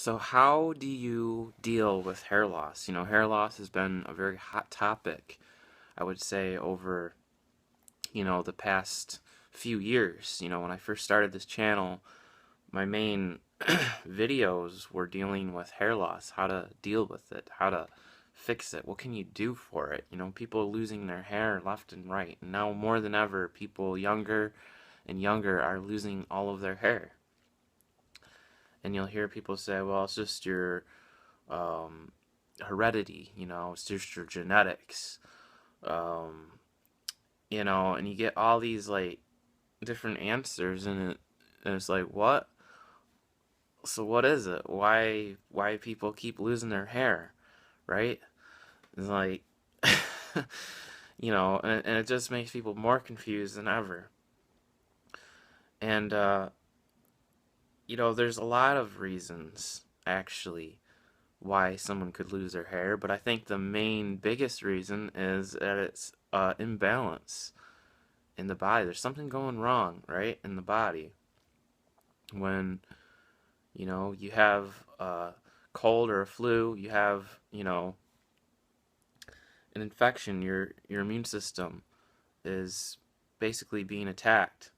So how do you deal with hair loss? Hair loss has been a very hot topic, I would say, over, the past few years. When I first started this channel, my main videos were dealing with hair loss, how to deal with it, how to fix it, what can you do for it? People losing their hair left and right. And now more than ever, people younger and younger are losing all of their hair. And you'll hear people say, well, it's just your um, heredity, it's just your genetics, um, and you get all these like different answers, and it's like, what? So what is it? Why people keep losing their hair, right? It's like, and it just makes people more confused than ever. And there's a lot of reasons actually why someone could lose their hair, but I think the biggest reason is that it's imbalance in the body. There's something going wrong, right, in the body. When, you have a cold or a flu, you have, an infection, your immune system is basically being attacked.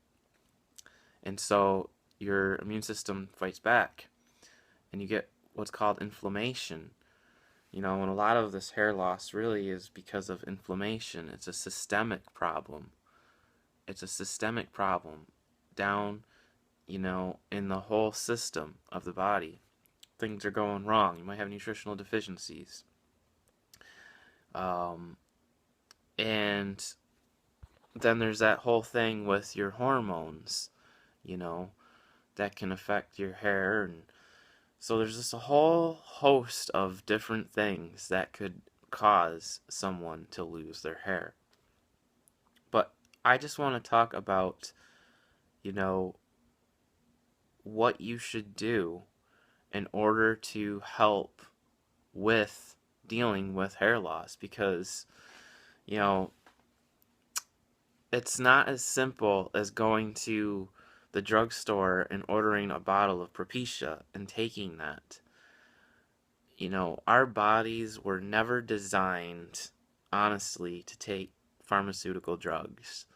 And so your immune system fights back, and you get what's called inflammation. And a lot of this hair loss really is because of inflammation. It's a systemic problem. It's a systemic problem down, in the whole system of the body. Things are going wrong. You might have nutritional deficiencies. Um, and then there's that whole thing with your hormones, you know, that can affect your hair. And so there's just a whole host of different things that could cause someone to lose their hair. But I just want to talk about, you know, what you should do in order to help with dealing with hair loss, because, you know, it's not as simple as going to the drugstore and ordering a bottle of Propecia and taking that. Our bodies were never designed, honestly, to take pharmaceutical drugs.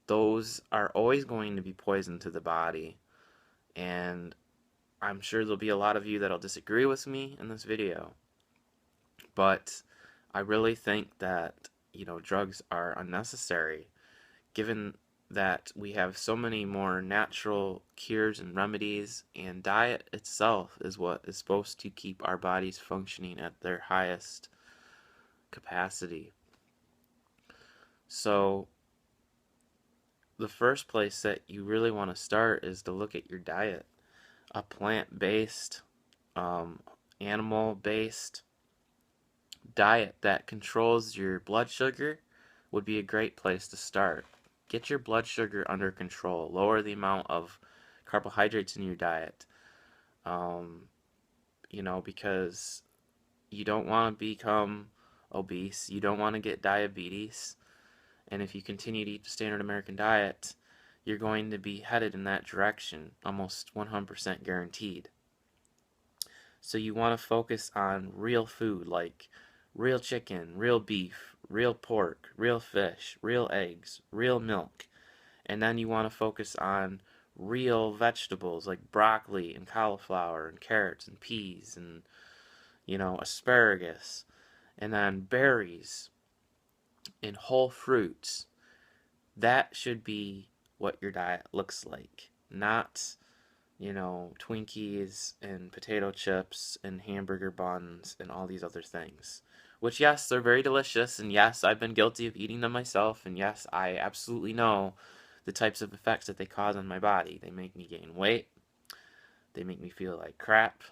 Those are always going to be poison to the body, and I'm sure there'll be a lot of you that'll disagree with me in this video, but I really think that, drugs are unnecessary, given that we have so many more natural cures and remedies, and diet itself is what is supposed to keep our bodies functioning at their highest capacity. So the first place that you really want to start is to look at your diet. A plant-based, animal-based diet that controls your blood sugar would be a great place to start. Get your blood sugar under control. Lower the amount of carbohydrates in your diet. Because you don't want to become obese. You don't want to get diabetes. And if you continue to eat the standard American diet, you're going to be headed in that direction, almost 100% guaranteed. So you want to focus on real food, like real chicken, real beef, real pork, real fish, real eggs, real milk. And then you want to focus on real vegetables like broccoli and cauliflower and carrots and peas and, asparagus. And then berries and whole fruits. That should be what your diet looks like. Not, Twinkies and potato chips and hamburger buns and all these other things. Which, yes, they're very delicious, and yes, I've been guilty of eating them myself, and yes, I absolutely know the types of effects that they cause on my body. They make me gain weight, they make me feel like crap,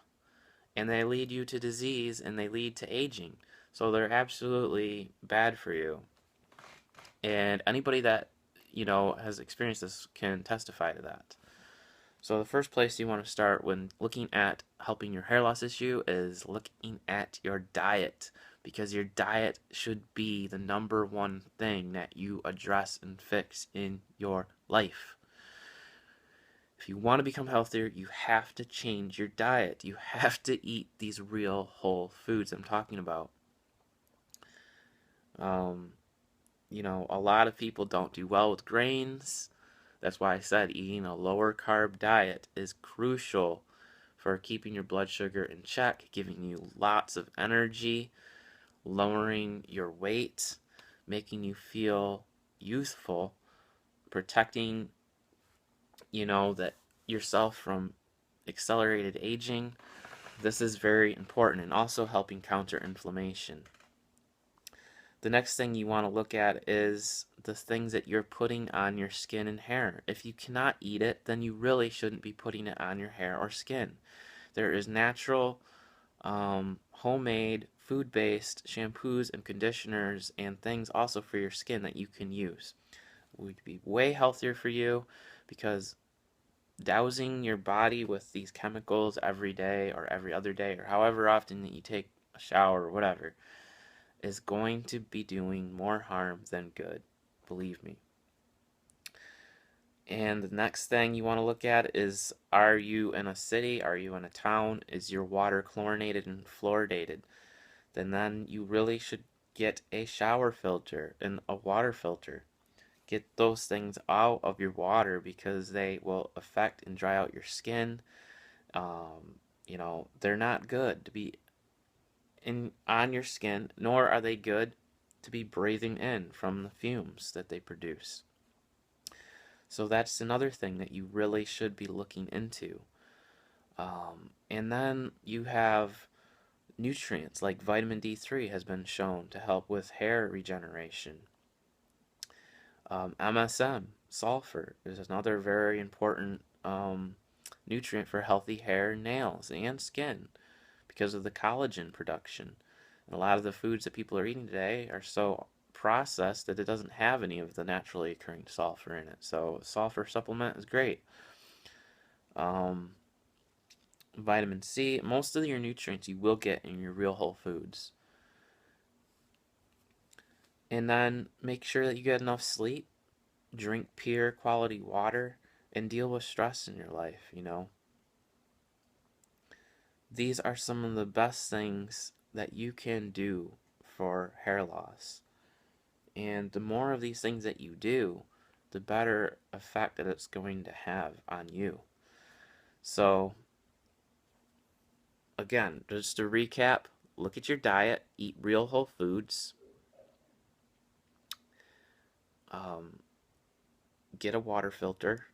and they lead you to disease, and they lead to aging. So they're absolutely bad for you. And anybody that, has experienced this can testify to that. So the first place you want to start when looking at helping your hair loss issue is looking at your diet, because your diet should be the number one thing that you address and fix in your life. If you want to become healthier, you have to change your diet. You have to eat these real whole foods I'm talking about. Um, a lot of people don't do well with grains. That's why I said eating a lower carb diet is crucial for keeping your blood sugar in check, giving you lots of energy, lowering your weight, making you feel youthful, protecting, that yourself from accelerated aging. This is very important, and also helping counter inflammation. The next thing you want to look at is the things that you're putting on your skin and hair. If you cannot eat it, then you really shouldn't be putting it on your hair or skin. There is natural, homemade, food-based shampoos and conditioners and things also for your skin that you can use. It would be way healthier for you, because dousing your body with these chemicals every day or every other day or however often that you take a shower or whatever is going to be doing more harm than good, believe me. And the next thing you want to look at is, are you in a city? Are you in a town? Is your water chlorinated and fluoridated? Then you really should get a shower filter and a water filter. Get those things out of your water because they will affect and dry out your skin. They're not good to be on your skin, nor are they good to be breathing in from the fumes that they produce. So that's another thing that you really should be looking into. And then you have nutrients like vitamin D3 has been shown to help with hair regeneration. MSM, sulfur, is another very important nutrient for healthy hair, nails, and skin because of the collagen production. And a lot of the foods that people are eating today are so processed that it doesn't have any of the naturally occurring sulfur in it. So sulfur supplement is great. Vitamin C, most of your nutrients you will get in your real whole foods. And then make sure that you get enough sleep, drink pure quality water, and deal with stress in your life, These are some of the best things that you can do for hair loss. And the more of these things that you do, the better effect that it's going to have on you. So, again, just to recap, look at your diet, eat real whole foods, get a water filter,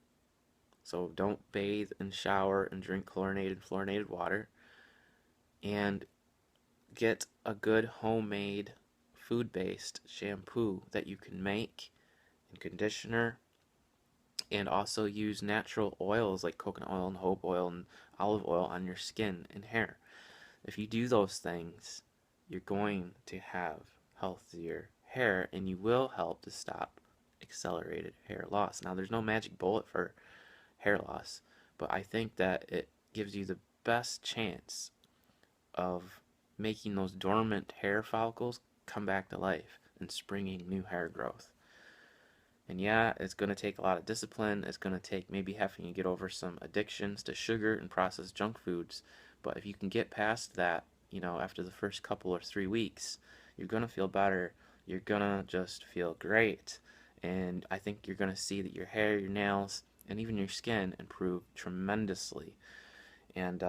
so don't bathe and shower and drink chlorinated, fluorinated water, and get a good homemade food-based shampoo that you can make and conditioner, and also use natural oils like coconut oil and jojoba oil and olive oil on your skin and hair. If you do those things, you're going to have healthier hair, and you will help to stop accelerated hair loss. Now, there's no magic bullet for hair loss, but I think that it gives you the best chance of making those dormant hair follicles come back to life and springing new hair growth. And yeah, it's going to take a lot of discipline. It's going to take maybe having to get over some addictions to sugar and processed junk foods. But if you can get past that, after the first couple or 3 weeks, you're going to feel better. You're going to just feel great. And I think you're going to see that your hair, your nails, and even your skin improve tremendously. And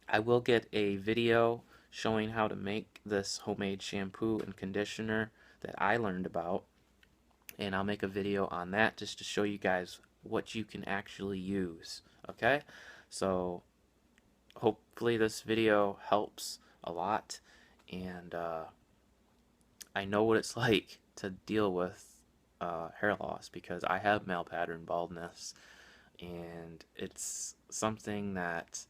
I will get a video showing how to make this homemade shampoo and conditioner that I learned about, and I'll make a video on that just to show you guys what you can actually use. Okay, so hopefully this video helps a lot, and I know what it's like to deal with hair loss because I have male pattern baldness, and it's something that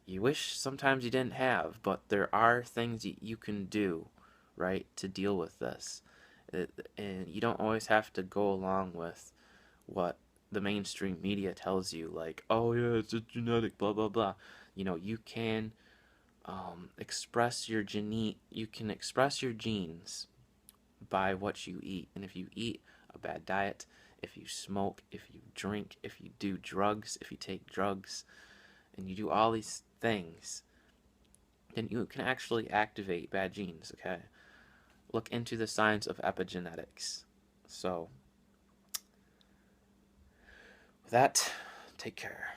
you wish sometimes you didn't have, but there are things you can do, right, to deal with this. And you don't always have to go along with what the mainstream media tells you, like, oh yeah, it's a genetic, blah blah blah. You can express your genes by what you eat, and if you eat a bad diet, if you smoke, if you drink, if you do drugs, if you take drugs, and you do all these things, then you can actually activate bad genes, okay? Look into the science of epigenetics. So, with that, take care.